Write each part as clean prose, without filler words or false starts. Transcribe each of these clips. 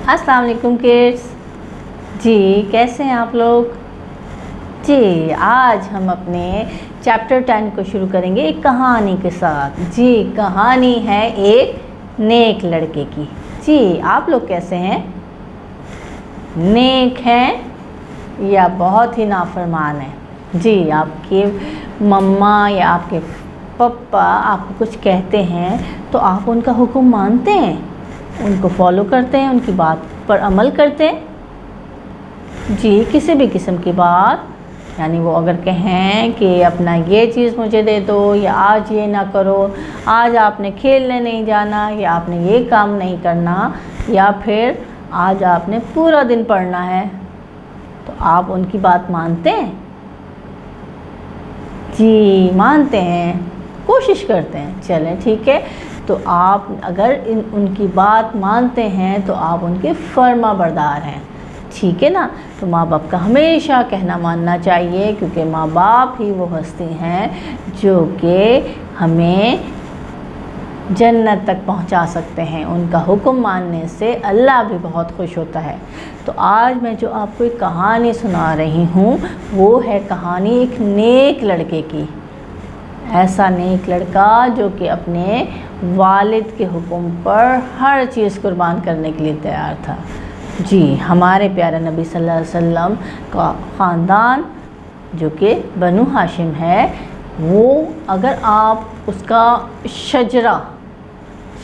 अस्सलाम वालेकुम किड्स। जी कैसे हैं आप लोग? जी आज हम अपने चैप्टर 10 को शुरू करेंगे एक कहानी के साथ। जी कहानी है एक नेक लड़के की। जी आप लोग कैसे हैं? नेक हैं या बहुत ही नाफरमान हैं? जी आपके मम्मा या आपके पापा आपको कुछ कहते हैं तो आप उनका हुक्म मानते हैं, उनको फॉलो करते हैं, उनकी बात पर अमल करते हैं? जी किसी भी किस्म की बात, यानी वो अगर कहें कि अपना ये चीज़ मुझे दे दो, या आज ये ना करो, आज आपने खेलने नहीं जाना, या आपने ये काम नहीं करना, या फिर आज आपने पूरा दिन पढ़ना है, तो आप उनकी बात मानते हैं? जी मानते हैं, कोशिश करते हैं। चलें ठीक है, तो आप अगर उनकी बात मानते हैं तो आप उनके फर्मा बरदार हैं, ठीक है ना। तो माँ बाप का हमेशा कहना मानना चाहिए, क्योंकि माँ बाप ही वो हस्ती हैं जो कि हमें जन्नत तक पहुंचा सकते हैं। उनका हुक्म मानने से अल्लाह भी बहुत खुश होता है। तो आज मैं जो आपको एक कहानी सुना रही हूँ वो है कहानी एक नेक लड़के की। ऐसा नेक लड़का जो कि अपने वालिद के हुक्म पर हर चीज़ कुर्बान करने के लिए तैयार था। जी हमारे प्यारे नबी सल्लल्लाहु अलैहि वसल्लम का ख़ानदान जो कि बनु हाशिम है, वो अगर आप उसका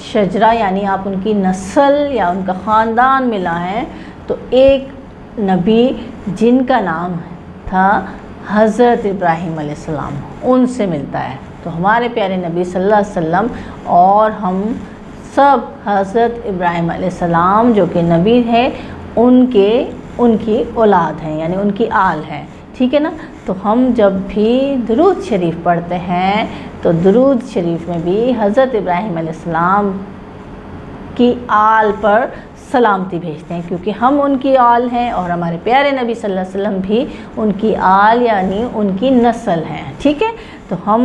शजरा यानी आप उनकी नस्ल या उनका ख़ानदान मिला है, तो एक नबी जिनका नाम था हज़रत इब्राहीम अलैहिस्सलाम, उनसे मिलता है। तो हमारे प्यारे नबी सल्लल्लाहु अलैहि वसल्लम और हम सब हज़रत इब्राहीम अलैहिस्सलाम जो कि नबी है उनकी औलाद हैं, यानी उनकी आल है, ठीक है ना। तो हम जब भी दुरूद शरीफ पढ़ते हैं तो दुरूद शरीफ में भी हज़रत इब्राहीम अलैहिस्सलाम की आल पर सलामती भेजते हैं, क्योंकि हम उनकी आल हैं और हमारे प्यारे नबी सल्लल्लाहु अलैहि वसल्लम भी उनकी आल यानी उनकी नस्ल हैं, ठीक है। तो हम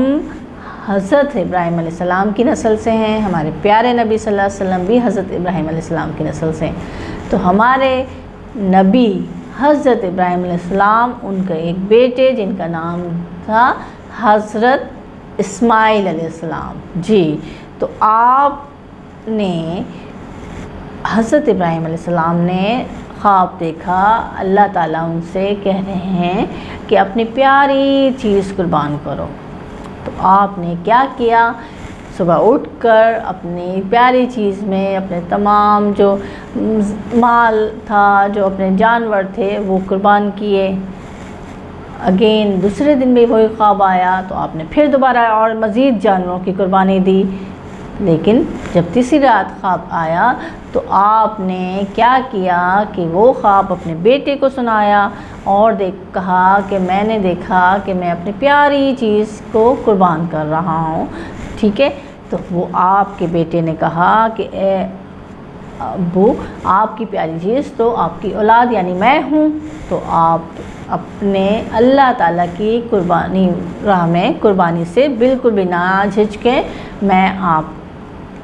हज़रत इब्राहीम अलैहिस्सलाम की नस्ल से हैं, हमारे प्यारे नबी सल्लल्लाहु अलैहि वसल्लम भी हज़रत इब्राहीम अलैहिस्सलाम की नस्ल से हैं। तो हमारे नबी हज़रत इब्राहीम अलैहिस्सलाम, उनका एक बेटे जिनका नाम था हज़रत इस्माईल अलैहिस्सलाम। जी तो आपने हज़रत इब्राहीम अलैहिस्सलाम ने ख्वाब देखा, अल्लाह ताला उनसे कह रहे हैं कि अपनी प्यारी चीज़ कुर्बान करो। तो आपने क्या किया? सुबह उठकर अपनी प्यारी चीज़ में अपने तमाम जो माल था, जो अपने जानवर थे, वो कुर्बान किए। अगेन दूसरे दिन भी वही ख्वाब आया, तो आपने फिर दोबारा और मज़ीद जानवरों की कुर्बानी दी। लेकिन जब तीसरी रात ख्वाब आया तो आपने क्या किया कि वो ख्वाब अपने बेटे को सुनाया और कहा कि मैंने देखा कि मैं अपनी प्यारी चीज़ को कुर्बान कर रहा हूँ, ठीक है। तो वो आपके बेटे ने कहा कि ए अब्बू, आपकी प्यारी चीज़ तो आपकी औलाद यानी मैं हूँ, तो आप अपने अल्लाह ताला की कुर्बानी राह में कुर्बानी से बिल्कुल भी ना झिझकें, मैं आप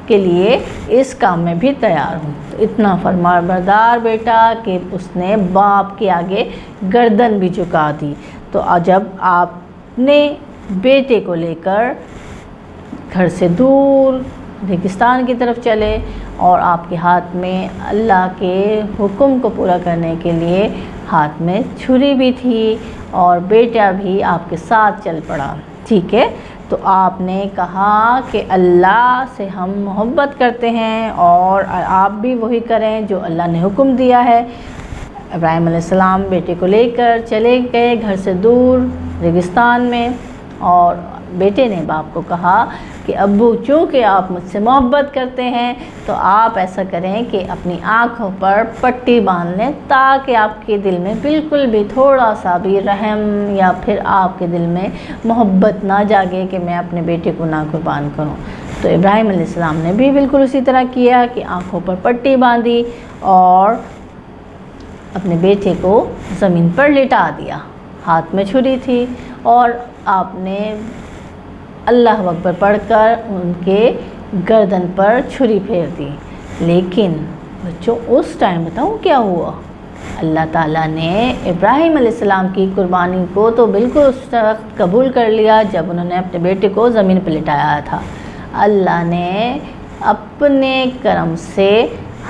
के लिए इस काम में भी तैयार हूँ। तो इतना फरमाबरदार बेटा कि उसने बाप के आगे गर्दन भी झुका दी। तो जब आपने बेटे को लेकर घर से दूर रेगिस्तान की तरफ चले और आपके हाथ में अल्लाह के हुक्म को पूरा करने के लिए हाथ में छुरी भी थी और बेटा भी आपके साथ चल पड़ा, ठीक है। तो आपने कहा कि अल्लाह से हम मोहब्बत करते हैं और आप भी वही करें जो अल्लाह ने हुक्म दिया है। इब्राहीम अलैहिस्सलाम बेटे को लेकर चले गए घर से दूर रेगिस्तान में, और बेटे ने बाप को कहा कि अब्बू, चूँकि आप मुझसे मोहब्बत करते हैं तो आप ऐसा करें कि अपनी आँखों पर पट्टी बांध लें, ताकि आपके दिल में बिल्कुल भी थोड़ा सा भी रहम या फिर आपके दिल में मोहब्बत ना जागे कि मैं अपने बेटे को ना कुर्बान करूं। तो इब्राहीम अलैहिस्सलाम ने भी बिल्कुल उसी तरह किया कि आँखों पर पट्टी बांधी और अपने बेटे को ज़मीन पर लिटा दिया। हाथ में छुरी थी और आपने अल्लाह अकबर पढ़कर उनके गर्दन पर छुरी फेर दी। लेकिन बच्चों उस टाइम बताऊँ क्या हुआ, अल्लाह ताला ने इब्राहीम अलैहिस्सलाम की कुर्बानी को तो बिल्कुल उस वक्त कबूल कर लिया जब उन्होंने अपने बेटे को ज़मीन पर लिटाया था। अल्लाह ने अपने करम से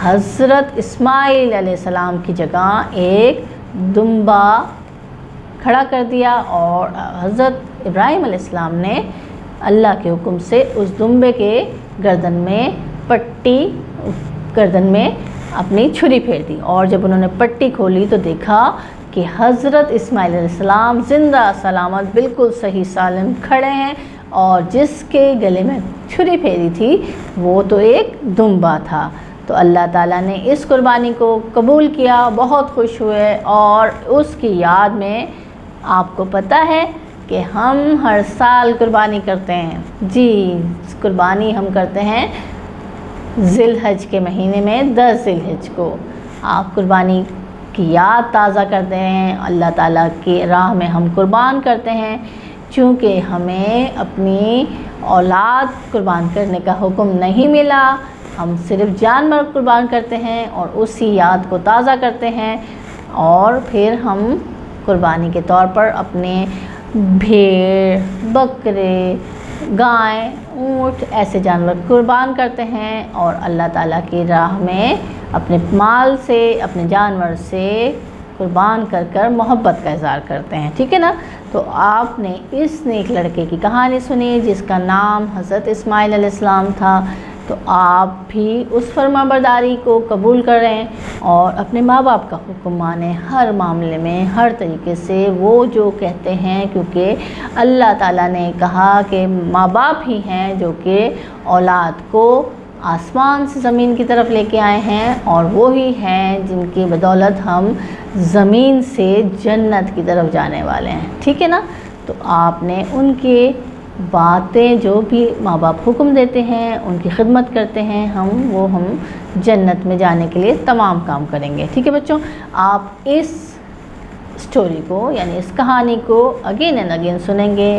हज़रत इस्माइल अलैहिस्सलाम की जगह एक दुम्बा खड़ा कर दिया और हज़रत इब्राहीम अलैहिस्सलाम ने अल्लाह के हुक्म से उस दुम्बे के गर्दन में अपनी छुरी फेर दी। और जब उन्होंने पट्टी खोली तो देखा कि हज़रत इस्माइल अलैहिस्सलाम ज़िंदा सलामत बिल्कुल सही सालिम खड़े हैं और जिसके गले में छुरी फेरी थी वो तो एक दुम्बा था। तो अल्लाह ताला ने इस कुर्बानी को कबूल किया, बहुत खुश हुए और उसकी याद में आपको पता है कि हम हर साल कुर्बानी करते हैं। जी, कुर्बानी हम करते हैं ज़िलहज के महीने में 10 ज़िलहज को। आप कुर्बानी की याद ताज़ा करते हैं, अल्लाह ताला की राह में हम कुर्बान करते हैं चूँकि हमें अपनी औलाद कुर्बान करने का हुक्म नहीं मिला, हम सिर्फ़ जानवर कुर्बान करते हैं और उसी याद को ताज़ा करते हैं और फिर हम कुर्बानी के तौर पर अपने भेड़, बकरे, गाय, ऊँट ऐसे जानवर कुर्बान करते हैं और अल्लाह ताला की राह में अपने माल से, अपने जानवर से कुर्बान कर मोहब्बत का इज़हार करते हैं। ठीक है ना। तो आपने इस नेक लड़के की कहानी सुनी जिसका नाम हज़रत इस्माइल अलैहिस्सलाम था। तो आप भी उस फरमाबरदारी को कबूल करें और अपने माँ बाप का हुक्म मानें हर मामले में, हर तरीके से वो जो कहते हैं, क्योंकि अल्लाह ताला ने कहा कि माँ बाप ही हैं जो कि औलाद को आसमान से ज़मीन की तरफ लेके आए हैं और वो ही हैं जिनकी बदौलत हम ज़मीन से जन्नत की तरफ जाने वाले हैं। ठीक है ना। तो आपने उनके बातें जो भी माँ बाप हुक्म देते हैं उनकी खिदमत करते हैं हम जन्नत में जाने के लिए तमाम काम करेंगे। ठीक है बच्चों, आप इस स्टोरी को यानी इस कहानी को अगेन एंड अगेन सुनेंगे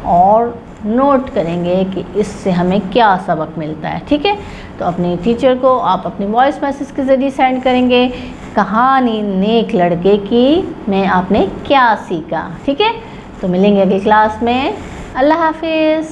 और नोट करेंगे कि इससे हमें क्या सबक मिलता है। ठीक है। तो अपने टीचर को आप अपनी वॉइस मैसेज के ज़रिए सेंड करेंगे कहानी नेक लड़के की में आपने क्या सीखा। ठीक है। तो मिलेंगे अगली क्लास में। अल्लाह हाफिज़।